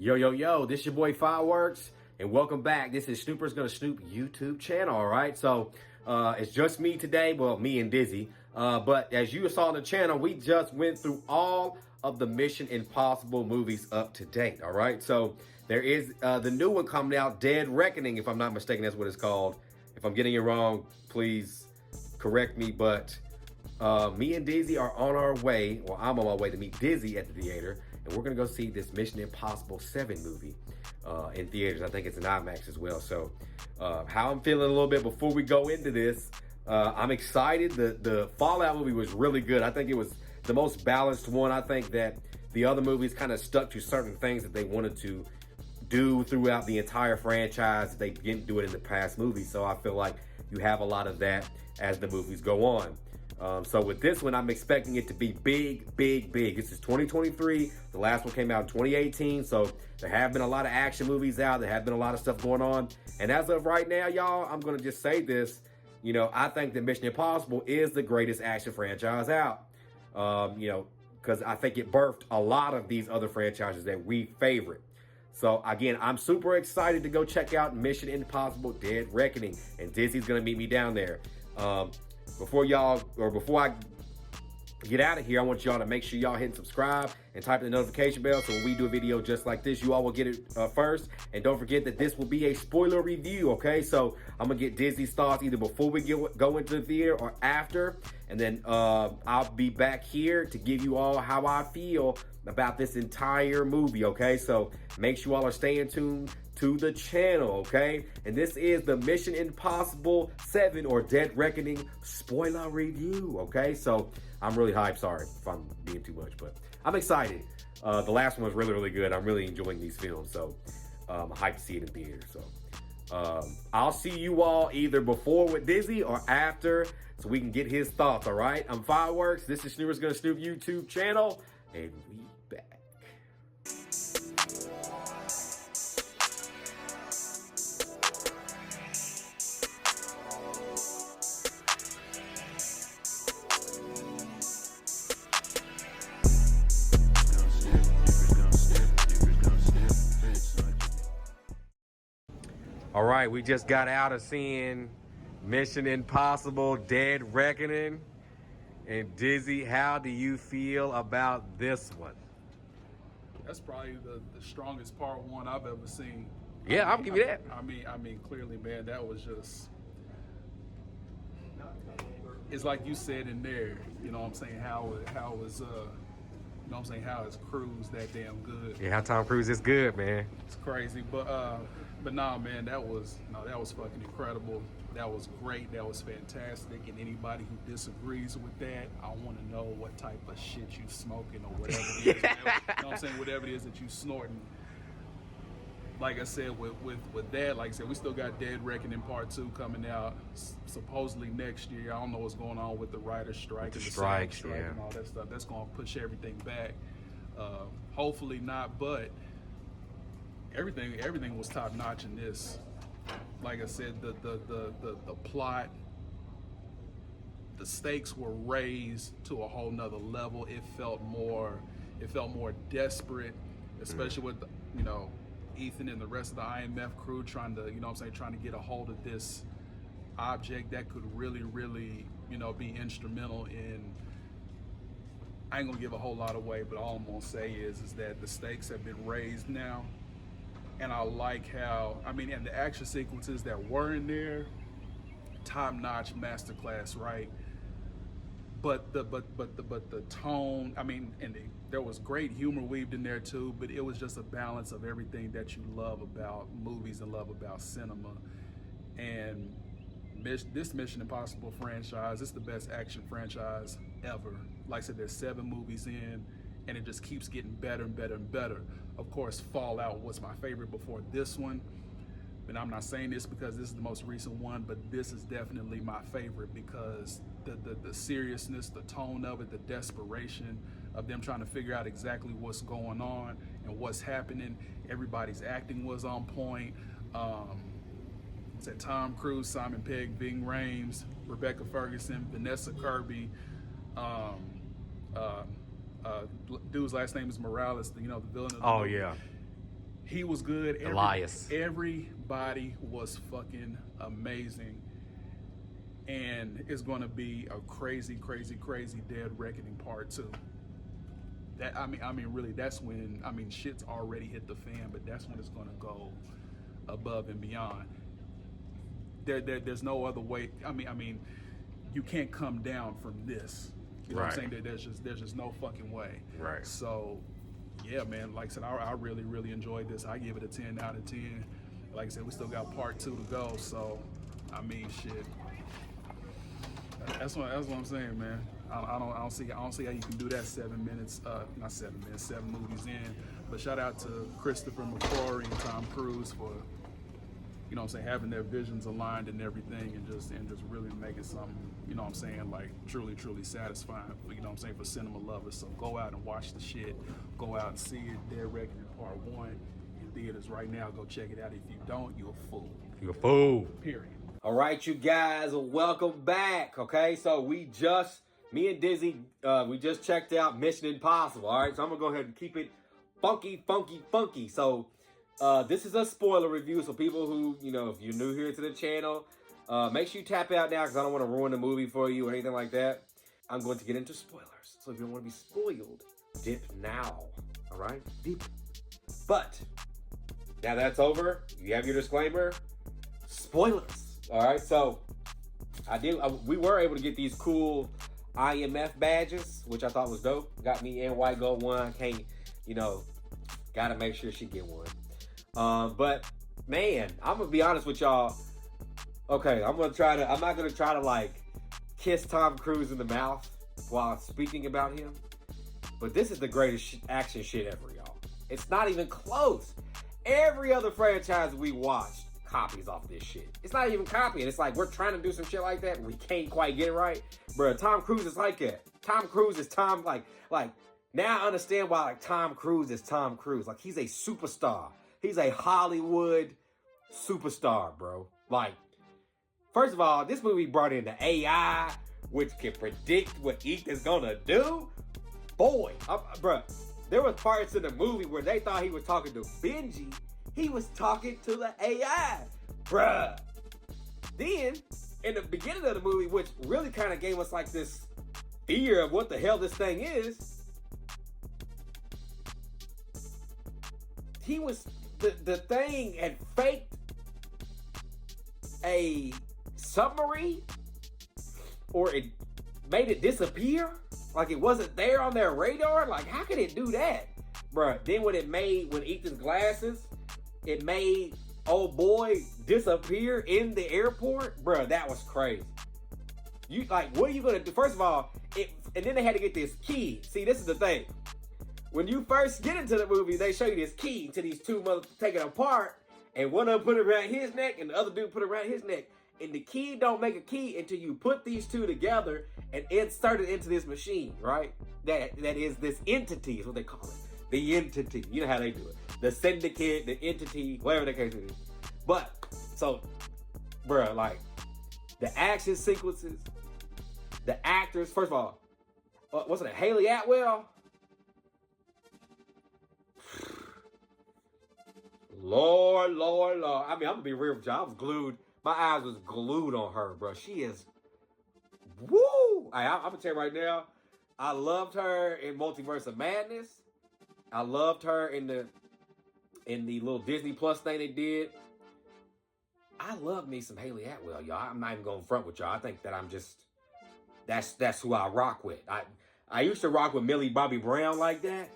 Yo, yo, yo, this your boy Fireworks, and welcome back. This is Snoopers Gonna Snoop YouTube channel, all right? So, it's just me today, well, me and Dizzy. But as you saw on the channel, we just went through all of the Mission Impossible movies up to date, all right? So, there is the new one coming out, Dead Reckoning, if I'm not mistaken, that's what it's called. If I'm getting it wrong, please correct me, but me and Dizzy are on our way, or I'm on my way to meet Dizzy at the theater, and we're gonna go see this Mission Impossible 7 movie in theaters. I think it's an IMAX as well. So how I'm feeling a little bit before we go into this, I'm excited. The Fallout movie was really good. I think it was the most balanced one. I think that the other movies kind of stuck to certain things that they wanted to do throughout the entire franchise. They didn't do it in the past movies. So I feel like you have a lot of that as the movies go on. So with this one, I'm expecting it to be big, big, big. This is 2023. The last one came out in 2018. So there have been a lot of action movies out. There have been a lot of stuff going on. And as of right now, y'all, I'm going to just say this. You know, I think that Mission Impossible is the greatest action franchise out. You know, because I think it birthed a lot of these other franchises that we favorite. So again, I'm super excited to go check out Mission Impossible Dead Reckoning. And Dizzy's going to meet me down there. Before I get out of here, I want y'all to make sure y'all hit subscribe and type in the notification bell so when we do a video just like this, you all will get it first. And don't forget that this will be a spoiler review, okay? So I'm gonna get Dizzy's thoughts either before we go into the theater or after. And then I'll be back here to give you all how I feel about this entire movie, okay? So make sure you all are staying tuned to the channel, okay? And this is the Mission Impossible 7 or Dead Reckoning spoiler review, okay? So I'm really hyped. Sorry if I'm being too much, but I'm excited. The last one was really, really good. I'm really enjoying these films, so I'm hyped to see it in theater. So I'll see you all either before with Dizzy or after so we can get his thoughts, all right? I'm Fireworks. This is Snoopers Gonna Snoop YouTube channel, and we back. All right, we just got out of seeing Mission Impossible Dead Reckoning. And Dizzy, how do you feel about this one? That's probably the strongest part one I've ever seen. Yeah, I'll give you that. I mean, clearly, man, that was just. It's like you said in there. You know what I'm saying? How his crew's that damn good. Yeah, how Tom Cruise is good, man. It's crazy, but nah, man, that was fucking incredible. That was great. That was fantastic. And anybody who disagrees with that, I want to know what type of shit you smoking or whatever it is. You know what I'm saying? Whatever it is that you snorting. Like I said, with that, like I said, we still got Dead Reckoning Part 2 coming out supposedly next year. I don't know what's going on with the writer's strike and the strikes, strike yeah, and all that stuff. That's going to push everything back. Hopefully not, but everything was top notch in this. Like I said, the plot, the stakes were raised to a whole nother level. It felt more desperate, especially with Ethan and the rest of the IMF crew trying to get a hold of this object that could really be instrumental in. I ain't gonna give a whole lot away, but all I'm gonna say is that the stakes have been raised now. And I like how, and the action sequences that were in there, top-notch masterclass, right? But the tone, there was great humor weaved in there too, but it was just a balance of everything that you love about movies and love about cinema. And this Mission Impossible franchise, it's the best action franchise ever. Like I said, there's 7 movies in, and it just keeps getting better and better and better. Of course, Fallout was my favorite before this one. And I'm not saying this because this is the most recent one, but this is definitely my favorite because the seriousness, the tone of it, the desperation of them trying to figure out exactly what's going on and what's happening. Everybody's acting was on point. Said Tom Cruise, Simon Pegg, Ving Rhames, Rebecca Ferguson, Vanessa Kirby, dude's last name is Morales, the villain of the movie. Yeah. He was good. Elias. Everybody was fucking amazing. And it's going to be a crazy, crazy, crazy Dead Reckoning Part 2. That I mean, really, that's when shit's already hit the fan, but that's when it's going to go above and beyond. There's no other way. I mean, you can't come down from this. You know what I'm saying? There's just no fucking way. Right. So, yeah, man. Like I said, I really, really enjoyed this. I give it a 10 out of 10. Like I said, we still got Part 2 to go. So, I mean, shit. That's what I'm saying, man. I don't see how you can do that 7 minutes, not 7 minutes, 7 movies in. But shout out to Christopher McQuarrie and Tom Cruise for, you know what I'm saying, having their visions aligned and everything, and just really making something, you know what I'm saying, like truly, truly satisfying, you know what I'm saying, for cinema lovers. So go out and watch the shit. Go out and see it. Dead Reckoning Part 1 in theaters right now. Go check it out. If you don't, you're a fool. You're a fool. Period. All right, you guys, welcome back. Okay, so me and Dizzie, we just checked out Mission Impossible. All right, so I'm gonna go ahead and keep it funky. So this is a spoiler review. So people who, you know, if you're new here to the channel, make sure you tap out now because I don't want to ruin the movie for you or anything like that. I'm going to get into spoilers. So if you don't want to be spoiled, dip now. All right, dip. But now that's over. You have your disclaimer. Spoilers. All right, so we were able to get these cool IMF badges, which I thought was dope. Got me in White Gold one. Can't, you know, gotta make sure she get one. But man, I'm gonna be honest with y'all. Okay, I'm not gonna try to like kiss Tom Cruise in the mouth while speaking about him. But this is the greatest action shit ever, y'all. It's not even close. Every other franchise we watched copies off this shit. It's not even copying. It's like we're trying to do some shit like that and we can't quite get it right. Bruh, Tom Cruise is like that. Tom Cruise is Tom, like now I understand why like Tom Cruise is Tom Cruise. Like he's a superstar. He's a Hollywood superstar, bro. Like, first of all, this movie brought in the AI, which can predict what Ethan's gonna do. Boy, bruh, there were parts in the movie where they thought he was talking to Benji. He was talking to the AI, bruh. Then, in the beginning of the movie, which really kind of gave us like this fear of what the hell this thing is, the thing had faked a submarine, or it made it disappear, like it wasn't there on their radar. Like, how could it do that, bruh? Then when Ethan's glasses, it made old boy disappear in the airport. Bruh, that was crazy. You like, what are you gonna do? First of all, and then they had to get this key. See, this is the thing. When you first get into the movie, they show you this key to these two mothers taken apart, and one of them put it around his neck, and the other dude put it around his neck. And the key don't make a key until you put these two together and insert it into this machine, right? That is this entity is what they call it. The entity. You know how they do it. The syndicate, the entity, whatever the case is. But, so, bruh, like, the action sequences, the actors, first of all, what's it, Haley Atwell? Lord. I mean, I'm gonna be real with you. I was glued. My eyes was glued on her, bro. She is, woo! I'm gonna tell you right now, I loved her in Multiverse of Madness. I loved her in the little Disney Plus thing they did. I love me some Haley Atwell, y'all. I'm not even going front with y'all. I think that I'm just, that's who I rock with. I used to rock with Millie Bobby Brown like that.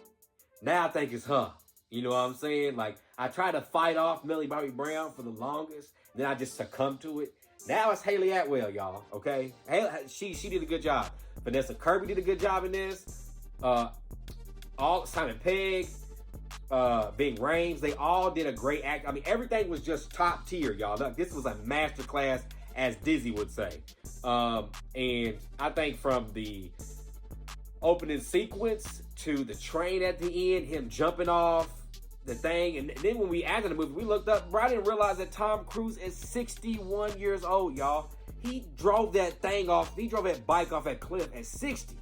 Now I think it's her. You know what I'm saying? Like, I tried to fight off Millie Bobby Brown for the longest. Then I just succumbed to it. Now it's Haley Atwell, y'all. Okay? She did a good job. Vanessa Kirby did a good job in this. Simon Pegg, Big Rames, they all did a great act. I mean, everything was just top tier, y'all. This was a masterclass, as Dizzie would say. And I think from the opening sequence to the train at the end, him jumping off the thing, and then when we added the movie, we looked up, bro, I didn't realize that Tom Cruise is 61 years old, y'all. He drove that bike off that cliff at 60.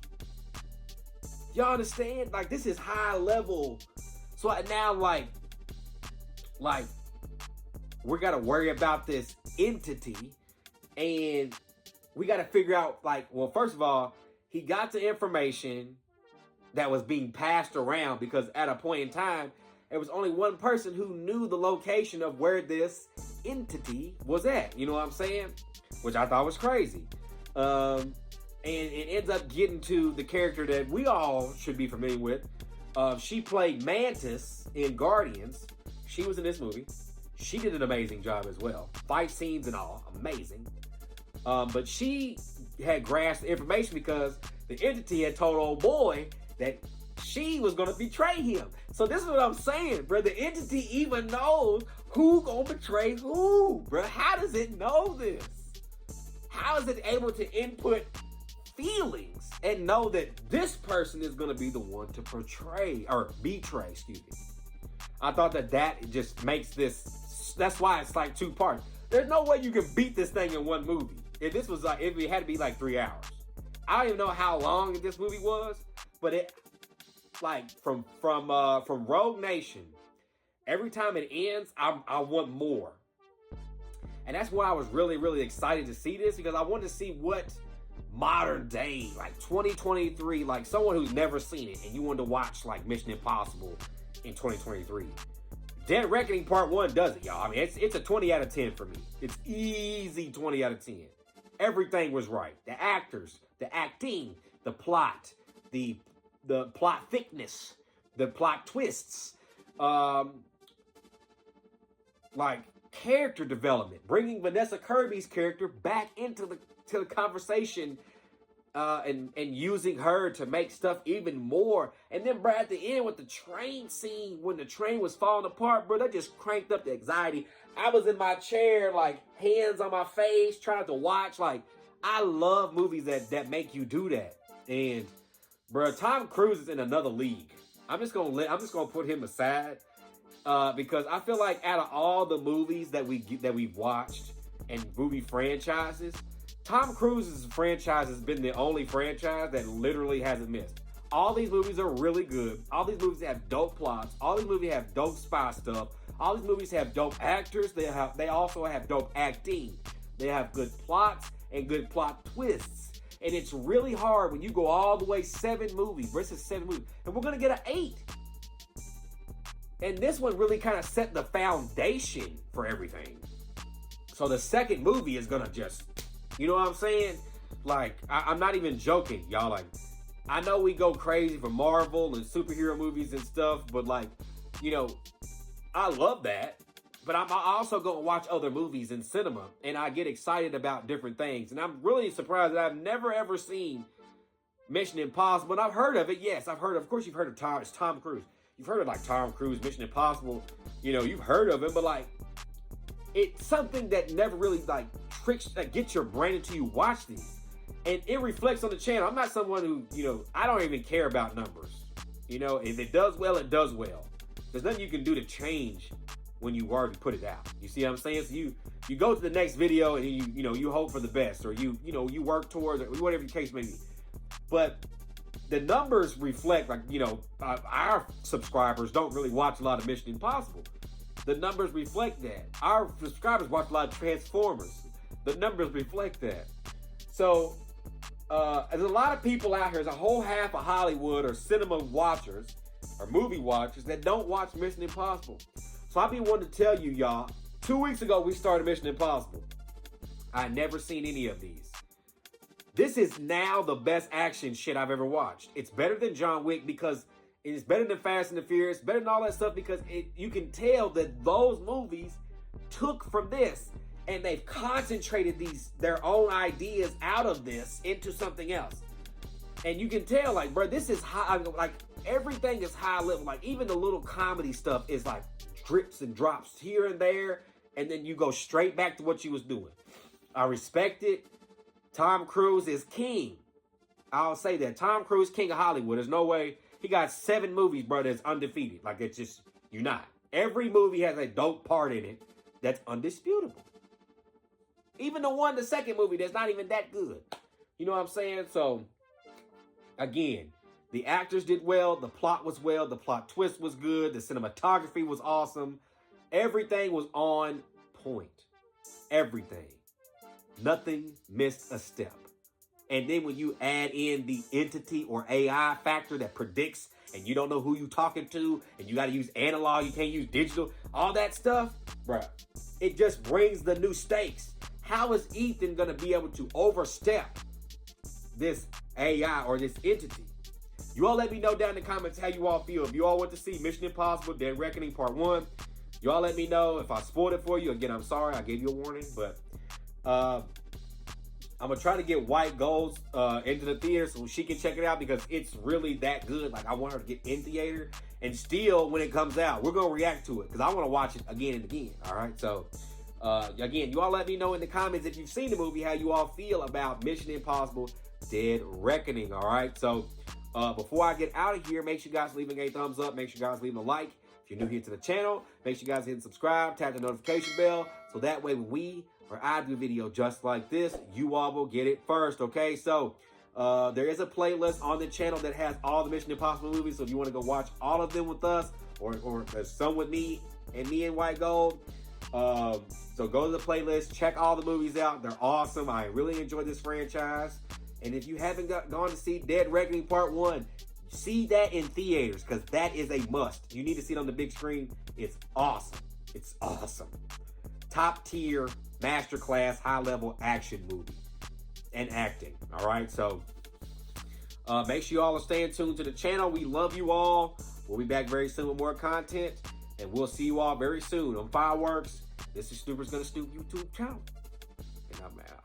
Y'all understand? Like, this is high level. So now, like, like, we got to worry about this entity, and we got to figure out, like, well, first of all, he got the information that was being passed around because at a point in time, there was only one person who knew the location of where this entity was at. You know what I'm saying? Which I thought was crazy. And it ends up getting to the character that we all should be familiar with. She played Mantis in Guardians. She was in this movie. She did an amazing job as well. Fight scenes and all, amazing. But she had grasped the information because the entity had told old boy that she was gonna betray him. So this is what I'm saying, bro. The entity even knows who gonna betray who, bro. How does it know this? How is it able to input feelings and know that this person is gonna be the one to betray, excuse me. I thought that just makes this, that's why it's like 2 parts. There's no way you can beat this thing in one movie. If this was like, if it had to be like 3 hours. I don't even know how long this movie was, but it, like, from Rogue Nation, every time it ends, I want more. And that's why I was really, really excited to see this, because I wanted to see what modern day, like 2023, like someone who's never seen it, and you wanted to watch like Mission Impossible in 2023. Dead Reckoning Part 1 does it, y'all. I mean, it's a 20 out of 10 for me. It's easy 20 out of 10. Everything was right. The actors, the acting, the plot, the plot thickness, the plot twists, like character development, bringing Vanessa Kirby's character back into the conversation, and using her to make stuff even more. And then, bro, at the end with the train scene, when the train was falling apart, bro, that just cranked up the anxiety. I was in my chair, like hands on my face, trying to watch. Like, I love movies that make you do that. And bro, Tom Cruise is in another league. I'm just gonna put him aside, because I feel like out of all the movies that we've watched and movie franchises, Tom Cruise's franchise has been the only franchise that literally hasn't missed. All these movies are really good. All these movies have dope plots. All these movies have dope spy stuff. All these movies have dope actors. They also have dope acting. They have good plots and good plot twists. And it's really hard when you go all the way 7 movies versus 7 movies. And we're going to get an 8. And this one really kind of set the foundation for everything. So the second movie is going to just, you know what I'm saying? Like, I'm not even joking, y'all. Like, I know we go crazy for Marvel and superhero movies and stuff, but like, you know, I love that. But I'm also going to watch other movies in cinema, and I get excited about different things. And I'm really surprised that I've never, ever seen Mission Impossible. And I've heard of it, yes. I've heard of course, you've heard of Tom Cruise. You've heard of, like, Tom Cruise, Mission Impossible. You know, you've heard of it, but, like, it's something that never really, like, gets your brain until you watch these. And it reflects on the channel. I'm not someone who, you know, I don't even care about numbers. You know, if it does well, it does well. There's nothing you can do to change when you already put it out. You see what I'm saying? So you go to the next video and you hope for the best, or you work towards it, whatever the case may be. But the numbers reflect, like, you know, our subscribers don't really watch a lot of Mission Impossible. The numbers reflect that. Our subscribers watch a lot of Transformers. The numbers reflect that. So there's a lot of people out here, there's a whole half of Hollywood or cinema watchers or movie watchers that don't watch Mission Impossible. So I be wanting to tell you, y'all, 2 weeks ago we started Mission Impossible. I never seen any of these. This is now the best action shit I've ever watched. It's better than John Wick because it's better than Fast and the Furious, better than all that stuff because you can tell that those movies took from this and they've concentrated their own ideas out of this into something else. And you can tell, like, bro, this is high, like, everything is high level. Like, even the little comedy stuff is like drips and drops here and there, and then you go straight back to what you was doing. I respect it. Tom Cruise is king. I'll say that. Tom Cruise, king of Hollywood. There's no way. He got 7 movies, bro, that's undefeated. Like, it's just, you're not. Every movie has a dope part in it that's undisputable. Even the second movie that's not even that good. You know what I'm saying? So, again, the actors did well. The plot was well. The plot twist was good. The cinematography was awesome. Everything was on point. Everything. Nothing missed a step. And then when you add in the entity or AI factor that predicts and you don't know who you talking to and you got to use analog, you can't use digital, all that stuff, bruh, it just brings the new stakes. How is Ethan going to be able to overstep this AI or this entity? You all let me know down in the comments how you all feel. If you all want to see Mission Impossible Dead Reckoning Part 1, you all let me know. If I spoiled it for you, again, I'm sorry. I gave you a warning, but I'm going to try to get White Gold into the theater so she can check it out because it's really that good. Like, I want her to get in theater. And still, when it comes out, we're going to react to it because I want to watch it again and again. All right? So, again, you all let me know in the comments if you've seen the movie, how you all feel about Mission Impossible Dead Reckoning. All right? So, before I get out of here, make sure you guys leaving a thumbs up. Make sure you guys leaving a like. If you're new here to the channel, make sure you guys hit subscribe, tap the notification bell, so that way when we or I do a video just like this, you all will get it first, okay? So, there is a playlist on the channel that has all the Mission Impossible movies, so if you want to go watch all of them with us, or some with me and White Gold, so go to the playlist, check all the movies out. They're awesome. I really enjoy this franchise. And if you haven't gone to see Dead Reckoning Part 1, see that in theaters, because that is a must. You need to see it on the big screen. It's awesome. It's awesome. Top tier, masterclass, high-level action movie and acting. All right, so make sure you all are staying tuned to the channel. We love you all. We'll be back very soon with more content, and we'll see you all very soon on Fireworks. This is Snoopers Gonna Snoop YouTube channel, and I'm out.